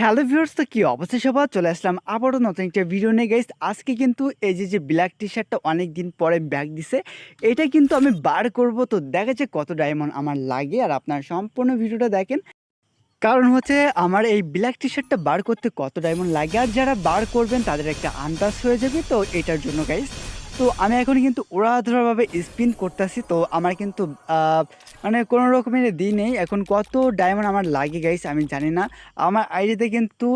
Hello viewers, তো কি অবস্থা সবার? চলে আসলাম আবারও নতুন একটা ভিডিও নিয়ে গাইস। আজকে কিন্তু এই যে ব্ল্যাক টি-শার্টটা অনেক দিন পরে ব্যাক দিছে। এটা কিন্তু আমি বার করব, তো দেখা যাক কত ডায়মন্ড আমার লাগে। আর আপনারা সম্পূর্ণ ভিডিওটা দেখেন। কারণ হচ্ছে আমার এই ব্ল্যাক টি-শার্টটা বার করতে কত ডায়মন্ড লাগে, আর যারা বার করবেন তাদের একটা আন্দাজ হয়ে যাবে তো এটার জন্য গাইস। তো আমি এখন কিন্তু উড়াধুরাভাবে স্পিন করতেছি, তো আমার কিন্তু মানে কোনো রকমের দিই নেই এখন কত ডায়মন্ড আমার লাগে গাইস আমি জানি না। আমার আইডিতে কিন্তু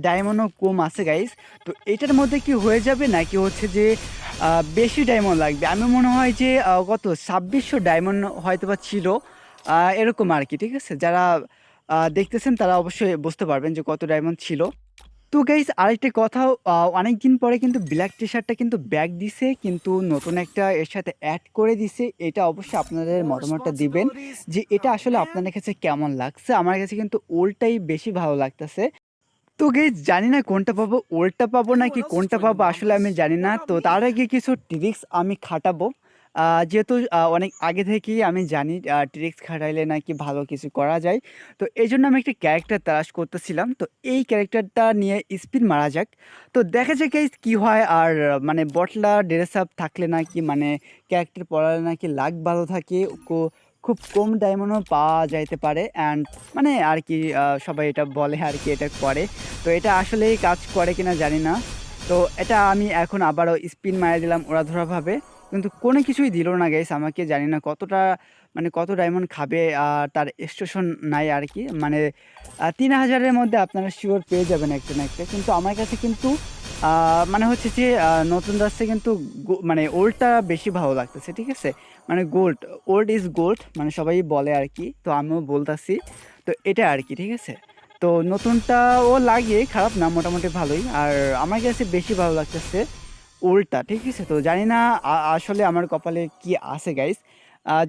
ডায়মন্ডও কম আছে গাইস। তো এটার মধ্যে কি হয়ে যাবে নাকি হচ্ছে যে বেশি ডায়মন্ড লাগবে? আমি মনে হয় যে কত 2600 ডায়মন্ড হয়তোবা ছিল, এরকম আর কি। ঠিক আছে, যারা দেখতেছেন তারা অবশ্যই বুঝতে পারবেন যে কত ডায়মন্ড ছিল। তো গাইস আরেকটা কথাও, অনেকদিন পরে কিন্তু ব্ল্যাক টি-শার্টটা কিন্তু ব্যাক দিছে, কিন্তু নতুন একটা এর সাথে অ্যাড করে দিছে। এটা অবশ্যই আপনাদের More মতামতটা দিবেন responsibilities. যে এটা Oh আসলে man. আপনাদের কাছে কেমন লাগছে? আমার কাছে কিন্তু ওল্ডটাই বেশি ভালো লাগতেছে। তো গাইস জানি না কোনটা পাবো, ওল্ডটা পাবো নাকি Anyone else has কোনটা joined the পাবো আসলে আমি Mambas? জানি না। What about তো তার me? আগে কিছু ট্রিক্স আমি খাটাবো। যেহেতু অনেক আগে থেকেই আমি জানি ট্রিক্স খাটাইলে নাকি ভালো কিছু করা যায়। তো এইজন্য আমি একটা ক্যারেক্টার তালাশ করতেছিলাম। তো এই ক্যারেক্টারটা নিয়ে স্পিন মারা যাক। তো দেখা যাক গাইস কি হয়। আর মানে বটলা ড্রেস আপ থাকলে নাকি মানে ক্যারেক্টার পরালে নাকি লাক ভালো থাকে, খুব কম ডায়মন্ডও পাওয়া যাইতে পারে। অ্যান্ড মানে আর কি সবাই এটা বলে আর কি, এটা করে। তো এটা আসলেই কাজ করে কিনা জানি না। তো এটা আমি এখন আবারও স্পিন মাইরে দিলাম উড়াধুরাভাবে। কিন্তু কোনো কিছুই দিল না গাইস আমাকে। জানি না কতটা মানে কত ডায়মন্ড খাবে। আর তার স্টেশন নাই আর কি। মানে 3000-এর মধ্যে আপনারা শিওর পেয়ে যাবেন একটা না একটা। কিন্তু আমার কাছে কিন্তু মানে হচ্ছে যে নতুন রাস্তায় কিন্তু মানে ওল্ডটা বেশি ভালো লাগতেছে। ঠিক আছে? মানে গোল্ড, ওল্ড ইজ গোল্ড মানে সবাই বলে আর কি। তো আমিও বলতাছি। তো এটা আর কি। ঠিক আছে? তো নতুনটাও লাগে, খারাপ না, মোটামুটি ভালোই। আর আমার কাছে বেশি ভালো লাগতেছে ওল্ডটা। ঠিক আছে? তো জানি না আসলে আমার কপালে কি আছে গাইস।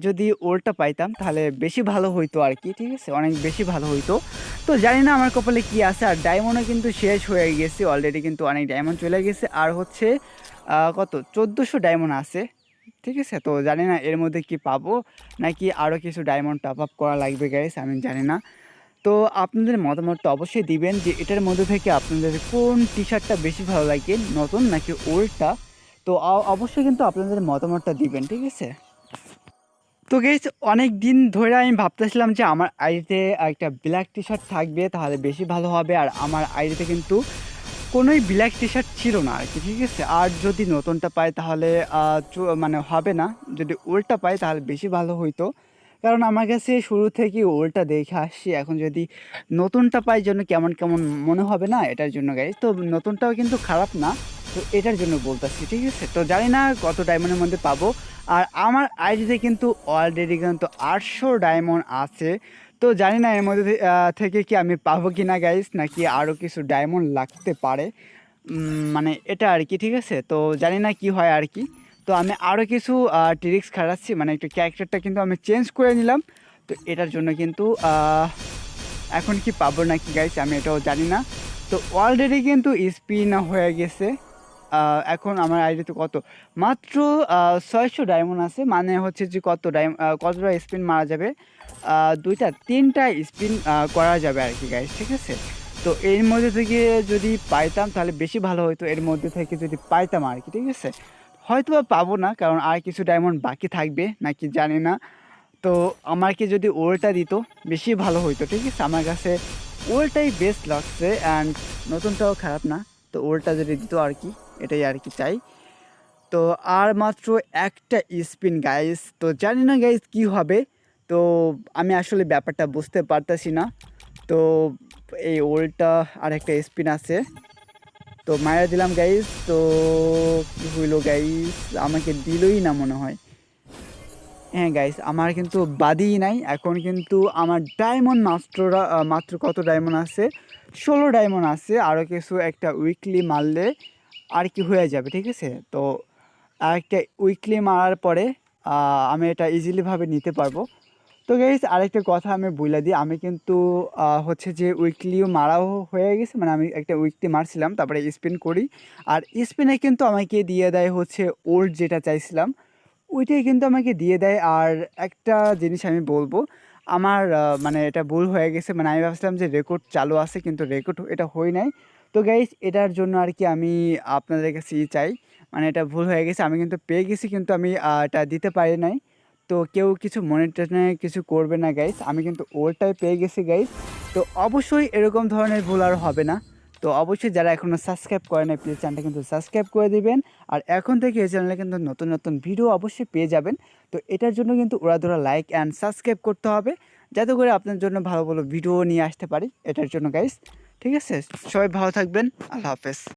যদি ওল্ডটা পাইতাম তাহলে বেশি ভালো হইতো আর কি। ঠিক আছে? অনেক বেশি ভালো হইতো। তো জানি না আমার কপালে কি আছে। আর ডায়মন্ডও কিন্তু শেষ হয়ে গেছে অলরেডি, কিন্তু অনেক ডায়মন্ড চলে গেছে। আর হচ্ছে কত 1400 ডায়মন্ড আছে। ঠিক আছে? তো জানি না এর মধ্যে কি পাবো নাকি আরও কিছু ডায়মন্ড টপ আপ করা লাগবে গাইস, আমি জানি না। তো আপনাদের মতামতটা অবশ্যই দিবেন যে এটার মধ্যে থেকে আপনাদের কোন টি-শার্টটা বেশি ভালো লাগে, নতুন নাকি ওল্ডটা? তো অবশ্যই কিন্তু আপনাদের মতামতটা দিবেন। ঠিক আছে? তো গাইস অনেক দিন ধরে আমি ভাবতেছিলাম যে আমার আইডিতে একটা ব্ল্যাক টি-শার্ট থাকবে তাহলে বেশি ভালো হবে। আর আমার আইডিতে কিন্তু কোনোই ব্ল্যাক টি-শার্ট ছিল না আর কি। ঠিক আছে? আর যদি নতুনটা পাই তাহলে মানে হবে না। যদি ওল্ডটা পাই তাহলে বেশি ভালো হইতো। কারণ আমার কাছে শুরু থেকেই ওল্ডটা দেখে আসছি। এখন যদি নতুনটা পাই যেন কেমন, কেমন মনে হবে না? এটার জন্য গাইস। তো নতুনটাও কিন্তু খারাপ না। তো এটার জন্য বলতাছি। ঠিক আছে? তো জানি না কত ডায়মন্ডের মধ্যে পাবো। আর আমার আইডিতে কিন্তু অলরেডি কিন্তু 800 ডায়মন্ড আছে। তো জানি না এর মধ্যে থেকে কি আমি পাবো কিনা গাইস, নাকি আরও কিছু ডায়মন্ড লাগতে পারে। মানে এটা আর কি। ঠিক আছে? তো জানি না কি হয় আর কি। তো আমি আরও কিছু ট্রিক্স খাটাচ্ছি, মানে একটু ক্যারেক্টারটা কিন্তু আমি চেঞ্জ করে নিলাম। তো এটার জন্য কিন্তু এখন কি পাবো নাকি গাইস আমি এটাও জানি না। তো অলরেডি কিন্তু স্পিন হয়ে গেছে। এখন আমার আইডিতে কত মাত্র 600 ডায়মন্ড আছে। মানে হচ্ছে যে কতটা স্পিন মারা যাবে, 2টা 3টা স্পিন করা যাবে আর কি গাইস। ঠিক আছে? তো এর মধ্যে থেকে যদি পাইতাম তাহলে বেশি ভালো হতো, এর মধ্যে থেকে যদি পাইতাম আর কি। ঠিক আছে? হয়তোবা পাবো না, কারণ আর কিছু ডায়মন্ড বাকি থাকবে নাকি জানি না। তো আমাকে যদি ওলটা দিত বেশি ভালো হইতো। ঠিক আছে? আমার কাছে ওলটাই বেস্ট লাগছে। অ্যান্ড নতুনটাও খারাপ না। তো ওলটা যদি দিত আর কি, এটাই আর কি চাই। তো আর মাত্র একটা স্পিন গাইস। তো জানি না গাইস কি হবে। তো আমি আসলে ব্যাপারটা বুঝতে পারতাছি না। তো এই ওলটা আর একটা স্পিন আছে। তো মাইরা দিলাম গাইস। তো কি হইলো গাইস, আমাকে দিলই না মনে হয়। হ্যাঁ গাইস, আমার কিন্তু বাদিই নাই। এখন কিন্তু আমার ডায়মন্ড মাত্র কত ডায়মন্ড আছে? 16 ডায়মন্ড আছে। আরও কিছু একটা উইকলি মারলে আর কি হয়ে যাবে। ঠিক আছে? তো আরেকটা উইকলি মারার পরে আমি এটা ইজিলিভাবে নিতে পারবো। তো গাইস আরেকটা কথা আমি বইলা দিই, আমি কিন্তু হচ্ছে যে উইকলিও মারাও হয়ে গেছে। মানে আমি একটা উইকলি মারছিলাম, তারপরে স্পিন করি। আর স্পিনে কিন্তু আমাকে দিয়ে দেয় হচ্ছে ওল্ড যেটা চাইছিলাম ওইটাই কিন্তু আমাকে দিয়ে দেয়। আর একটা জিনিস আমি বলবো, আমার মানে এটা ভুল হয়ে গেছে। মানে আমি ভাবছিলাম যে রেকর্ড চালু আছে কিন্তু রেকর্ড এটা হয় নাই। তো গাইস এটার জন্য আর কি আমি আপনাদের কাছে চাই, মানে এটা ভুল হয়ে গেছে। আমি কিন্তু পেয়ে গেছি কিন্তু আমি এটা দিতে পারি নাই। তো কেউ কিছু মনে টনে কিছু করবে না গাইস, আমি কিন্তু ওরটাই পেয়ে গেছি গাইস। তো অবশ্যই এরকম ধরনের ভুল আর হবে না। তো অবশ্যই যারা এখনও সাবস্ক্রাইব করে নাই প্লিজ চ্যানেলটা কিন্তু সাবস্ক্রাইব করে দিবেন। আর এখন থেকে এই চ্যানেলে কিন্তু নতুন নতুন ভিডিও অবশ্যই পেয়ে যাবেন। তো এটার জন্য কিন্তু ওরা লাইক অ্যান্ড সাবস্ক্রাইব করতে হবে, যাতে করে আপনার জন্য ভালো ভালো ভিডিও নিয়ে আসতে পারি এটার জন্য গাইস। ঠিক আছে, সবাই ভালো থাকবেন। আল্লাহ হাফেজ।